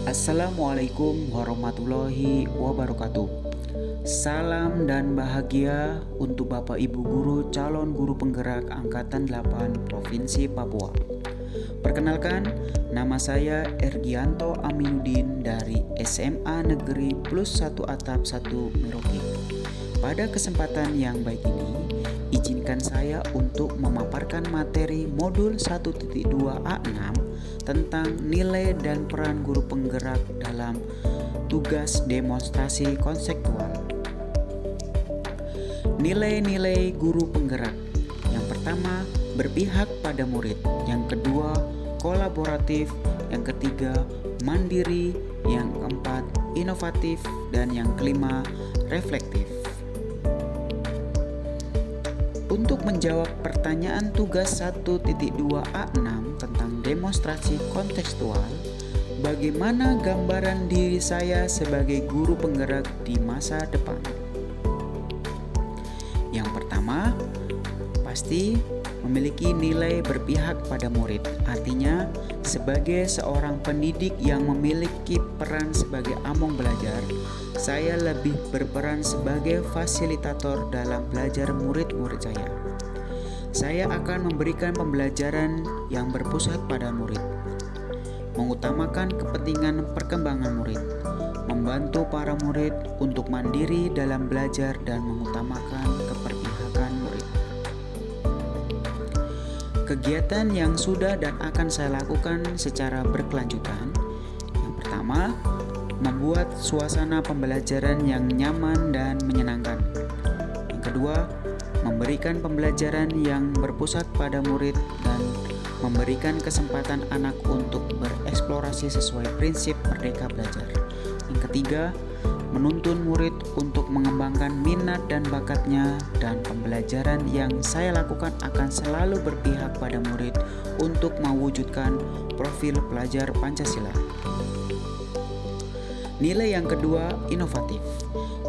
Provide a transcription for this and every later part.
Assalamualaikum warahmatullahi wabarakatuh. Salam dan bahagia untuk Bapak Ibu guru calon guru penggerak Angkatan 8 Provinsi Papua. Perkenalkan, nama saya Ergianto Aminuddin dari SMA Negeri Plus 1 Atap 1 Merauke. Pada kesempatan yang baik ini, izinkan saya untuk memaparkan materi modul 1.2A6 tentang nilai dan peran guru penggerak dalam tugas demonstrasi konseptual. Nilai-nilai guru penggerak. Yang pertama, berpihak pada murid. Yang kedua, kolaboratif. Yang ketiga, mandiri. Yang keempat, inovatif. Dan yang kelima, reflektif. Untuk menjawab pertanyaan tugas 1.2A6 tentang demonstrasi kontekstual, bagaimana gambaran diri saya sebagai guru penggerak di masa depan? Yang pertama, pasti memiliki nilai berpihak pada murid. Artinya, sebagai seorang pendidik yang memiliki peran sebagai among belajar, saya lebih berperan sebagai fasilitator dalam belajar murid-murid saya. Saya akan memberikan pembelajaran yang berpusat pada murid, mengutamakan kepentingan perkembangan murid, membantu para murid untuk mandiri dalam belajar dan mengutamakan keberpihakan murid. Kegiatan yang sudah dan akan saya lakukan secara berkelanjutan. Yang pertama, membuat suasana pembelajaran yang nyaman dan menyenangkan. Yang kedua, memberikan pembelajaran yang berpusat pada murid dan memberikan kesempatan anak untuk bereksplorasi sesuai prinsip merdeka belajar. Yang ketiga, menuntun murid untuk mengembangkan minat dan bakatnya, dan pembelajaran yang saya lakukan akan selalu berpihak pada murid untuk mewujudkan profil pelajar Pancasila. Nilai yang kedua, inovatif.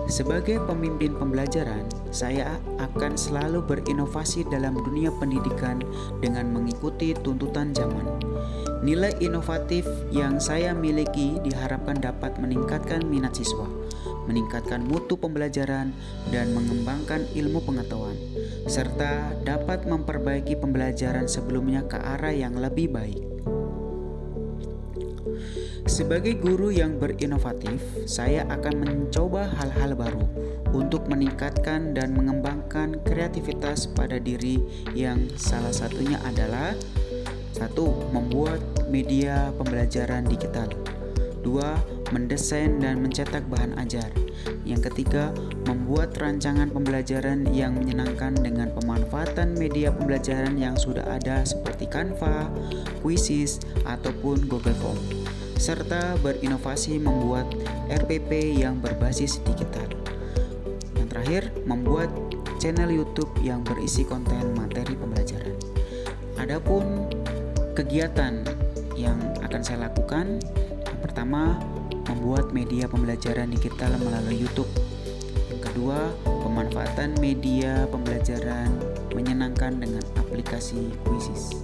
Sebagai pemimpin pembelajaran, saya akan selalu berinovasi dalam dunia pendidikan dengan mengikuti tuntutan zaman. Nilai inovatif yang saya miliki diharapkan dapat meningkatkan minat siswa, meningkatkan mutu pembelajaran, dan mengembangkan ilmu pengetahuan, serta dapat memperbaiki pembelajaran sebelumnya ke arah yang lebih baik. Sebagai guru yang berinovatif, saya akan mencoba hal-hal baru untuk meningkatkan dan mengembangkan kreativitas pada diri, yang salah satunya adalah 1. Membuat media pembelajaran digital. 2. Mendesain dan mencetak bahan ajar. Yang ketiga, membuat rancangan pembelajaran yang menyenangkan dengan pemanfaatan media pembelajaran yang sudah ada seperti Canva, Quizzes, ataupun Google Form, serta berinovasi membuat RPP yang berbasis digital. Yang terakhir, membuat channel YouTube yang berisi konten materi pembelajaran. Adapun kegiatan yang akan saya lakukan, yang pertama, membuat media pembelajaran digital melalui YouTube. Yang kedua, pemanfaatan media pembelajaran menyenangkan dengan aplikasi Quizzes.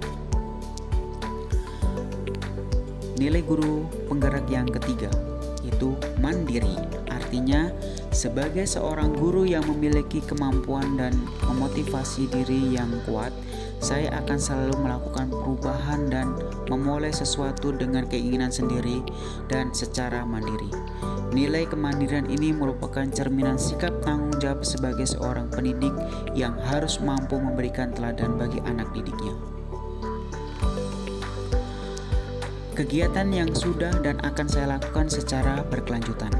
Nilai guru penggerak yang ketiga, yaitu mandiri. Artinya, sebagai seorang guru yang memiliki kemampuan dan memotivasi diri yang kuat, saya akan selalu melakukan perubahan dan memulai sesuatu dengan keinginan sendiri dan secara mandiri. Nilai kemandirian ini merupakan cerminan sikap tanggung jawab sebagai seorang pendidik yang harus mampu memberikan teladan bagi anak didiknya. Kegiatan yang sudah dan akan saya lakukan secara berkelanjutan.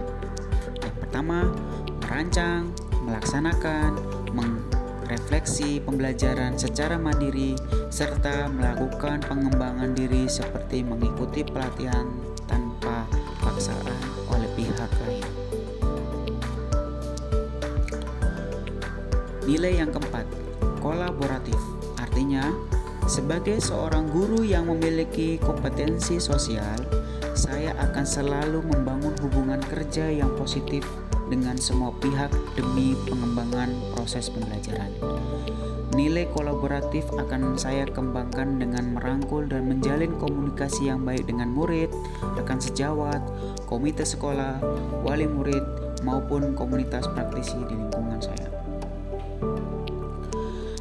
Yang pertama, merancang, melaksanakan, merefleksi pembelajaran secara mandiri, serta melakukan pengembangan diri seperti mengikuti pelatihan tanpa paksaan oleh pihak lain. Nilai yang keempat, kolaboratif. Artinya, sebagai seorang guru yang memiliki kompetensi sosial, saya akan selalu membangun hubungan kerja yang positif dengan semua pihak demi pengembangan proses pembelajaran. Nilai kolaboratif akan saya kembangkan dengan merangkul dan menjalin komunikasi yang baik dengan murid, rekan sejawat, komite sekolah, wali murid, maupun komunitas praktisi di lingkungan saya.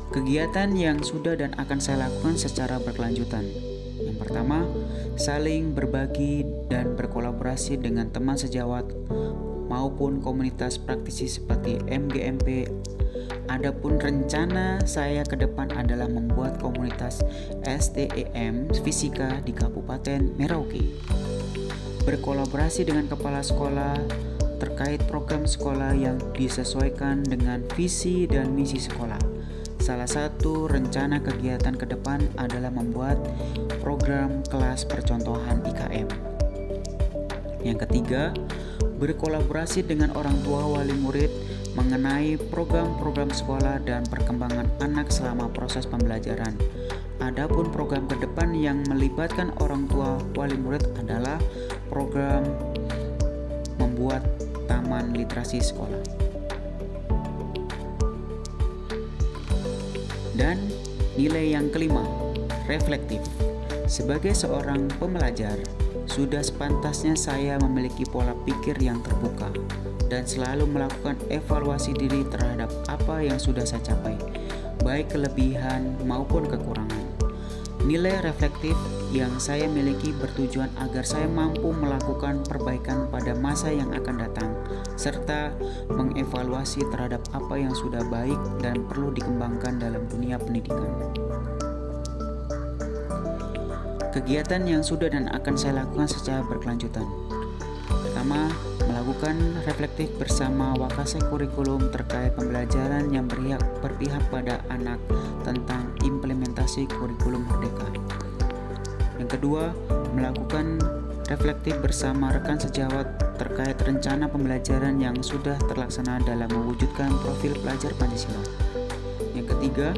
Kegiatan yang sudah dan akan saya lakukan secara berkelanjutan. Yang pertama, saling berbagi dan berkolaborasi dengan teman sejawat maupun komunitas praktisi seperti MGMP. Adapun rencana saya ke depan adalah membuat komunitas STEM Fisika di Kabupaten Merauke. Berkolaborasi dengan kepala sekolah terkait program sekolah yang disesuaikan dengan visi dan misi sekolah. Salah satu rencana kegiatan ke depan adalah membuat program kelas percontohan IKM. Yang ketiga, berkolaborasi dengan orang tua wali murid mengenai program-program sekolah dan perkembangan anak selama proses pembelajaran. Adapun program ke depan yang melibatkan orang tua wali murid adalah program membuat taman literasi sekolah. Dan nilai yang kelima, reflektif. Sebagai seorang pembelajar, sudah sepantasnya saya memiliki pola pikir yang terbuka dan selalu melakukan evaluasi diri terhadap apa yang sudah saya capai, baik kelebihan maupun kekurangan. Nilai reflektif yang saya miliki bertujuan agar saya mampu melakukan perbaikan pada masa yang akan datang, serta mengevaluasi terhadap apa yang sudah baik dan perlu dikembangkan dalam dunia pendidikan. Kegiatan yang sudah dan akan saya lakukan secara berkelanjutan. Pertama, melakukan reflektif bersama Wakasek kurikulum terkait pembelajaran yang berpihak pada anak tentang implementasi kurikulum merdeka. Yang kedua, melakukan reflektif bersama rekan sejawat terkait rencana pembelajaran yang sudah terlaksana dalam mewujudkan profil pelajar Pancasila. Yang ketiga,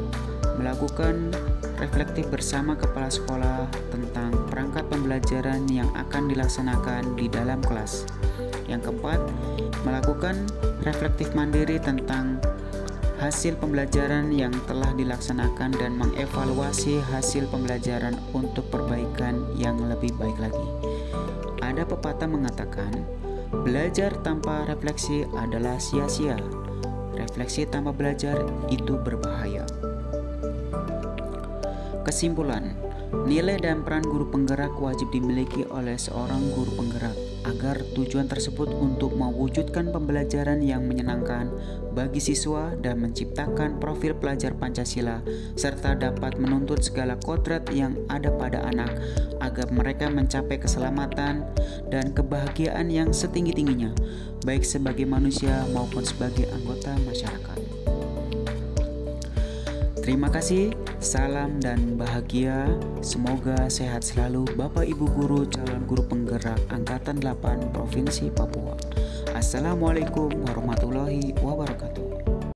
melakukan reflektif bersama kepala sekolah tentang perangkat pembelajaran yang akan dilaksanakan di dalam kelas. Yang keempat, melakukan reflektif mandiri tentang hasil pembelajaran yang telah dilaksanakan dan mengevaluasi hasil pembelajaran untuk perbaikan yang lebih baik lagi. Ada pepatah mengatakan, belajar tanpa refleksi adalah sia-sia. Refleksi tanpa belajar itu berbahaya. Kesimpulan, nilai dan peran guru penggerak wajib dimiliki oleh seorang guru penggerak agar tujuan tersebut untuk mewujudkan pembelajaran yang menyenangkan bagi siswa dan menciptakan profil pelajar Pancasila serta dapat menuntut segala kodrat yang ada pada anak agar mereka mencapai keselamatan dan kebahagiaan yang setinggi-tingginya baik sebagai manusia maupun sebagai anggota masyarakat. Terima kasih, salam dan bahagia. Semoga sehat selalu Bapak Ibu Guru calon guru penggerak Angkatan 8 Provinsi Papua. Assalamualaikum warahmatullahi wabarakatuh.